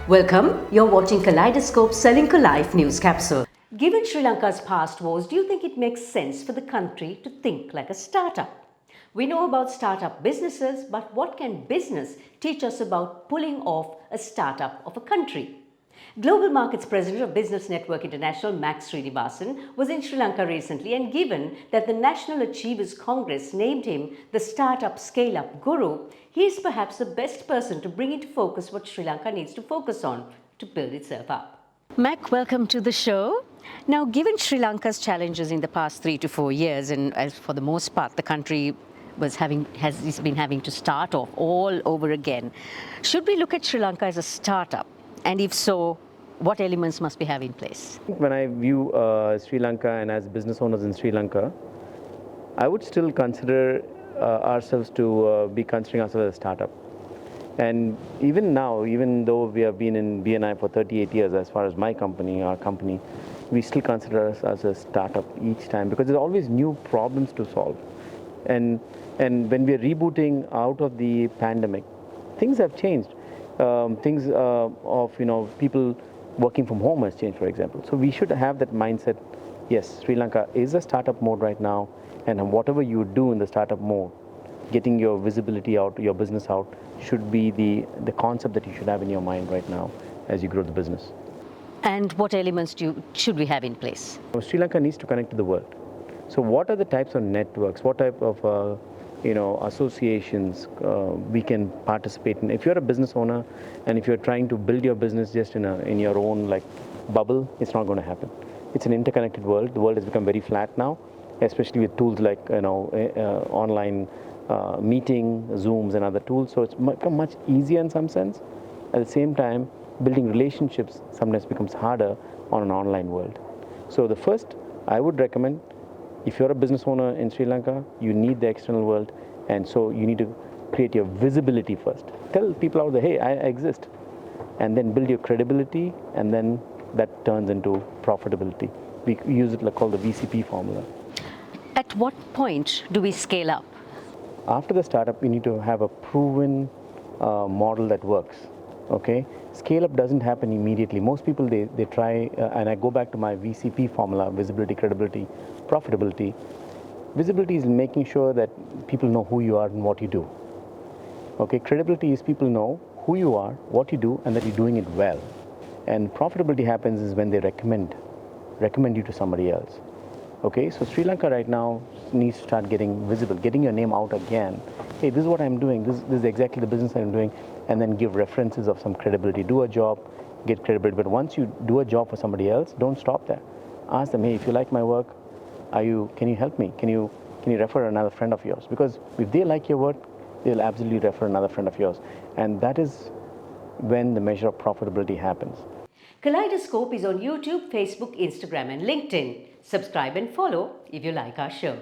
Welcome, you're watching Kaleidoscope Ceylinco Live News Capsule. Given Sri Lanka's past wars, do you think it makes sense for the country to think like a startup? We know about startup businesses, but what can business teach us about pulling off a startup of a country? Global Markets President of Business Network International, Max Srinivasan, was in Sri Lanka recently, and given that the National Achievers Congress named him the Startup Scale-Up Guru, he is perhaps the best person to bring into focus what Sri Lanka needs to focus on to build itself up. Mac, welcome to the show. Now, given Sri Lanka's challenges in the past 3 to 4 years, and as for the most part the country has been having to start off all over again, should we look at Sri Lanka as a startup? And if so, what elements must we have in place? When I view Sri Lanka and as business owners in Sri Lanka, I would still consider ourselves to be considering ourselves as a startup. And even now, even though we have been in BNI for 38 years, as far as my company, our company, we still consider us as a startup each time because there's always new problems to solve. And when we're rebooting out of the pandemic, things have changed. Things of people working from home has changed, for example. So we should have that mindset. Yes, Sri Lanka is a startup mode right now, and whatever you do in the startup mode, getting your visibility out, your business out, should be the concept that you should have in your mind right now as you grow the business. And what elements should we have in place? Sri Lanka needs to connect to the world. So what are the types of networks, what type of associations we can participate in? If you're a business owner and if you're trying to build your business just in your own bubble, it's not going to happen. It's an interconnected world. The world has become very flat now, especially with tools like online meeting, Zooms and other tools. So it's become much easier in some sense. At the same time, building relationships sometimes becomes harder on an online world. So the first, I would recommend, if you're a business owner in Sri Lanka, you need the external world, and so you need to create your visibility first. Tell people out there, hey, I exist, and then build your credibility, and then that turns into profitability. We use it called the VCP formula. At what point do we scale up? After the startup, you need to have a proven model that works. Okay, scale up doesn't happen immediately. Most people they try, and I go back to my VCP formula: visibility, credibility, profitability. Visibility is making sure that people know who you are and what you do. Okay, credibility is people know who you are, what you do, and that you're doing it well. And profitability happens is when they recommend you to somebody else. Okay, so Sri Lanka right now needs to start getting visible, getting your name out again. Hey, this is what I'm doing. This is exactly the business I'm doing, and then give references of some credibility. Do a job, get credibility. But once you do a job for somebody else, don't stop there. Ask them, hey, if you like my work, can you help me? Can you refer another friend of yours? Because if they like your work, they'll absolutely refer another friend of yours. And that is when the measure of profitability happens. Kaleidoscope is on YouTube, Facebook, Instagram and LinkedIn. Subscribe and follow if you like our show.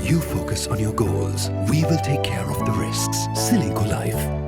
You focus on your goals. We will take care of the risks. Ceylinco Life.